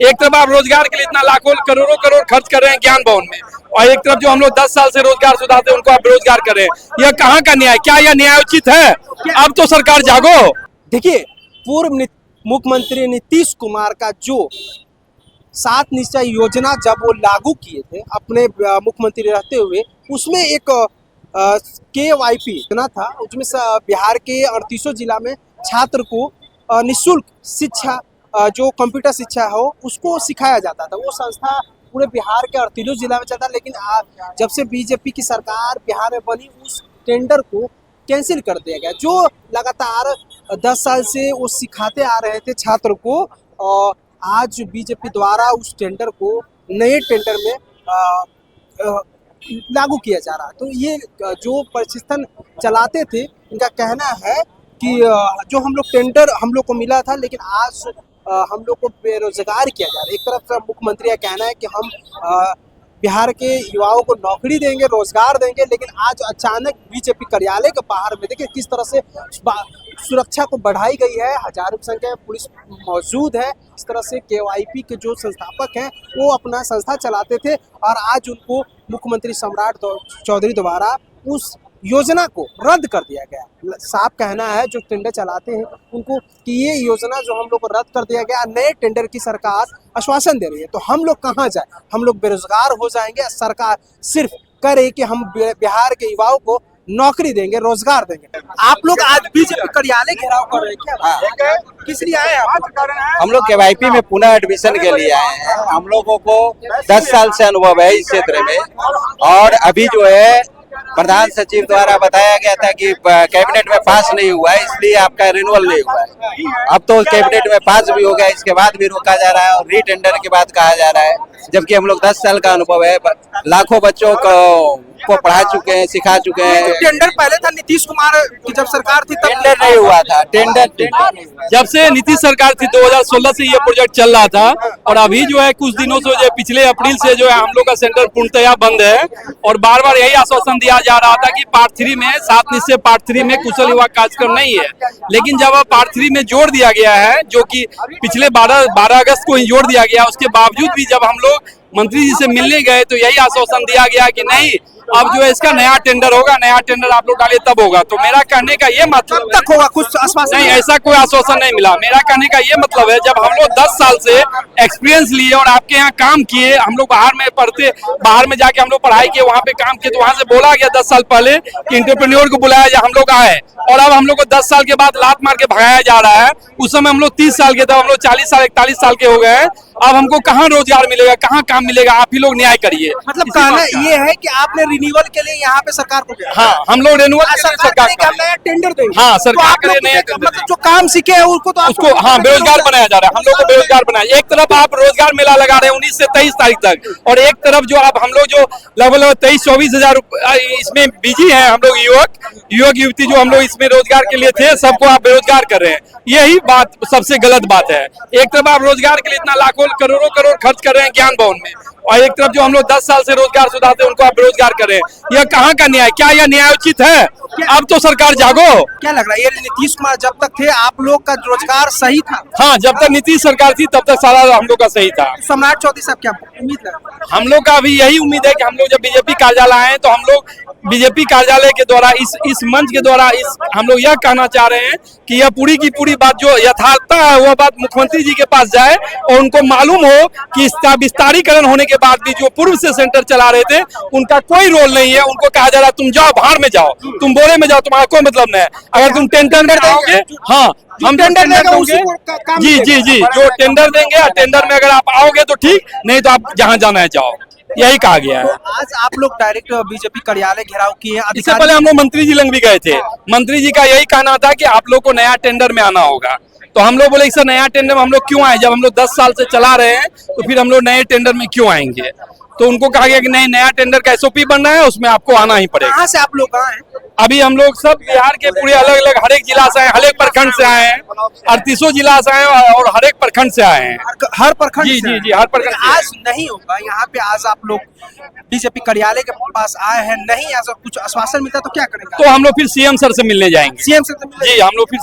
एक तरफ आप रोजगार के लिए इतना लाखों करोड़ों करोड़ खर्च कर रहे हैं ज्ञान भवन में, और एक तरफ जो हम लोग 10 साल से रोजगार सुधारते हैं उनको आप बेरोजगार कर रहे हैं। यह कहाँ का न्याय? क्या यह न्याय उचित है? अब तो सरकार जागो। देखिए, पूर्व मुख्यमंत्री नीतीश कुमार का जो 7 निश्चय योजना जब वो लागू किए थे अपने मुख्यमंत्री रहते हुए, उसमें एक KYP योजना था। उसमें बिहार के 38 जिला में छात्र को निःशुल्क शिक्षा, जो कंप्यूटर शिक्षा हो उसको सिखाया जाता था। वो संस्था पूरे बिहार के 38 जिला में चलता, लेकिन जब से बीजेपी की सरकार बिहार में बनी, उस टेंडर को कैंसिल कर दिया गया। जो लगातार 10 साल से वो सिखाते आ रहे थे छात्र को, और आज बीजेपी द्वारा उस टेंडर को नए टेंडर में लागू किया जा रहा है। तो ये जो प्रशिक्षण चलाते थे, इनका कहना है कि जो हम लोग टेंडर हम लोग को मिला था, लेकिन आज हम लोग को बेरोजगार किया जा रहा है। एक तरफ से मुख्यमंत्री का कहना है कि हम बिहार के युवाओं को नौकरी देंगे, रोजगार देंगे, लेकिन आज अचानक बीजेपी कार्यालय के बाहर में देखिए किस तरह से सुरक्षा को बढ़ाई गई है। हजारों की संख्या में पुलिस मौजूद है। इस तरह से KYP के जो संस्थापक हैं वो अपना संस्था चलाते थे, और आज उनको मुख्यमंत्री सम्राट चौधरी द्वारा उस योजना को रद्द कर दिया गया। साफ कहना है जो टेंडर चलाते हैं उनको कि ये योजना जो हम लोग को रद्द कर दिया गया, नए टेंडर की सरकार आश्वासन दे रही है। तो हम लोग कहाँ जाए? हम लोग बेरोजगार हो जाएंगे। सरकार सिर्फ करे कि हम बिहार के युवाओं को नौकरी देंगे, रोजगार देंगे। आप लोग आज बीजेपी कार्यालय घेराव कर रहे हैं, क्या किस लिए आए आप? हम लोग KYP में पुनः एडमिशन के लिए आए हैं। हम लोगों को 10 साल से अनुभव है इस क्षेत्र में, और अभी जो है प्रधान सचिव द्वारा बताया गया था कि कैबिनेट में पास नहीं हुआ है, इसलिए आपका रिन्यूअल नहीं हुआ है। अब तो कैबिनेट में पास भी हो गया, इसके बाद भी रोका जा रहा है और रीटेंडर के बाद कहा जा रहा है। जबकि हम लोग 10 साल का अनुभव है, लाखों बच्चों को पढ़ा चुके हैं, सिखा चुके हैं। तो टेंडर पहले था नीतीश कुमार की जब सरकार थी, तब टेंडर नहीं हुआ था। टेंडर जब से नीतीश सरकार थी 2016 से ये प्रोजेक्ट चल रहा था, और अभी जो है कुछ दिनों से, जो पिछले अप्रैल से जो है हम लोग का सेंटर पूर्णतया बंद है। और बार बार यही आश्वासन दिया जा रहा था कि पार्ट 3 में 7 निश्चय पार्ट 3 में कुशल युवा कार्यक्रम नहीं है, लेकिन जब अब पार्ट 3 में जोड़ दिया गया है, जो कि पिछले 12 अगस्त को ही जोड़ दिया गया, उसके बावजूद भी जब हम लोग मंत्री जी से मिलने गए तो यही आश्वासन दिया गया कि नहीं, अब जो है इसका नया टेंडर होगा, नया टेंडर आप लोग डालिए तब होगा। तो मेरा कहने का ये मतलब तक होगा, कुछ आश्वासन नहीं, ऐसा कोई आश्वासन नहीं मिला। मेरा कहने का ये मतलब है, जब हम लोग 10 साल से एक्सपीरियंस लिए और आपके यहाँ काम किए, हम लोग बाहर में पढ़ते, बाहर में जाके हम लोग पढ़ाई किए, वहाँ पे काम किए, तो वहाँ से बोला गया 10 साल पहले कि इंटरप्रेन्योर को बुलाया जाए, हम लोग आए। और अब हम लोग को 10 साल के बाद लात मार के भगाया जा रहा है। उस समय हम लोग 30 साल के थे, हम लोग 40 साल 41 साल के हो गए हैं। अब हमको कहाँ रोजगार मिलेगा, कहाँ काम मिलेगा? आप ही लोग न्याय करिए। मतलब कहना ये है कि आपने रिन्यूअल के लिए यहाँ पे सरकार को हाँ, हम लोग रिन्यूअल सरकार नया टेंडर देंगे। हाँ, सरकार करे नया, मतलब जो काम सीखे हैं उसको हाँ बेरोजगार बनाया जा रहा है। हम लोग को बेरोजगार बनाया। एक तरफ आप रोजगार मेला लगा रहे हैं 19 से 23 तारीख तक, और एक तरफ जो आप हम लोग जो लगभग 23-24 हजार इसमें बिजी हैं, हम लोग युवक युवती जो हम लोग इसमें रोजगार के लिए थे, सबको आप बेरोजगार कर रहे हैं। यही बात सबसे गलत बात है। एक तरफ आप रोजगार के लिए इतना लाखों करोड़ों करोड़ खर्च कर रहे हैं ज्ञान भवन में, और एक तरफ जो हम लोग 10 साल से रोजगार सुधारते हैं उनको आप बेरोजगार कर रहे हैं। यह कहाँ का न्याय? क्या यह न्याय उचित है? अब तो सरकार जागो। क्या लग रहा है, ये नीतीश कुमार जब तक थे आप लोग का रोजगार सही था? हाँ, जब तक नीतीश सरकार थी तब तक सारा हम लोग का सही था। सम्राट चौधरी साहब क्या उम्मीद है? हम लोग का अभी यही उम्मीद है कि हम लोग जब बीजेपी कार्यालय आए तो हम लोग बीजेपी कार्यालय के द्वारा इस मंच के द्वारा हम लोग यह कहना चाह रहे हैं कि यह पूरी की पूरी बात जो यथार्थता है वह बात मुख्यमंत्री जी के पास जाए, और उनको मालूम हो कि इसका विस्तारीकरण होने के बाद भी जो पूर्व से सेंटर चला रहे थे उनका कोई रोल नहीं है। उनको कहा जा रहा है तुम जाओ, बाहर में जाओ, तुम बोरे में जाओ, तुम्हारा कोई मतलब नहीं है। अगर तुम टेंडर में आओगे, हाँ हम टेंडर जी जी जी जो टेंडर देंगे, टेंडर में अगर आप आओगे तो ठीक, नहीं तो आप जहाँ जाना है जाओ, यही कहा गया है। तो आज आप लोग डायरेक्ट बीजेपी कार्यालय घेराव किए हैं। इससे पहले हम लोग मंत्री जी लंग भी गए थे। मंत्री जी का यही कहना था कि आप लोग को नया टेंडर में आना होगा। तो हम लोग बोले सर नया टेंडर में हम लोग क्यों आए? जब हम लोग 10 साल से चला रहे हैं तो फिर हम लोग नए टेंडर में क्यों आएंगे? तो उनको कहा गया कि नहीं, नया टेंडर का SOP बन रहा है, उसमें आपको आना ही पड़ेगा। कहाँ से आप लोग आए? अभी हम लोग सब बिहार के पूरे अलग अलग हर एक जिला से आए, हर एक प्रखंड से आए हैं, 38 जिला से आए और हर एक प्रखंड से आए हैं। हर प्रखंड? जी जी जी, हर प्रखंड। आज नहीं होगा यहाँ पे, आज आप लोग बीजेपी कार्यालय के पास आए हैं, नहीं ऐसा कुछ आश्वासन मिलता तो क्या करेंगे? तो हम लोग फिर CM सर से मिलने जाएंगे। CM सर से जी, हम लोग फिर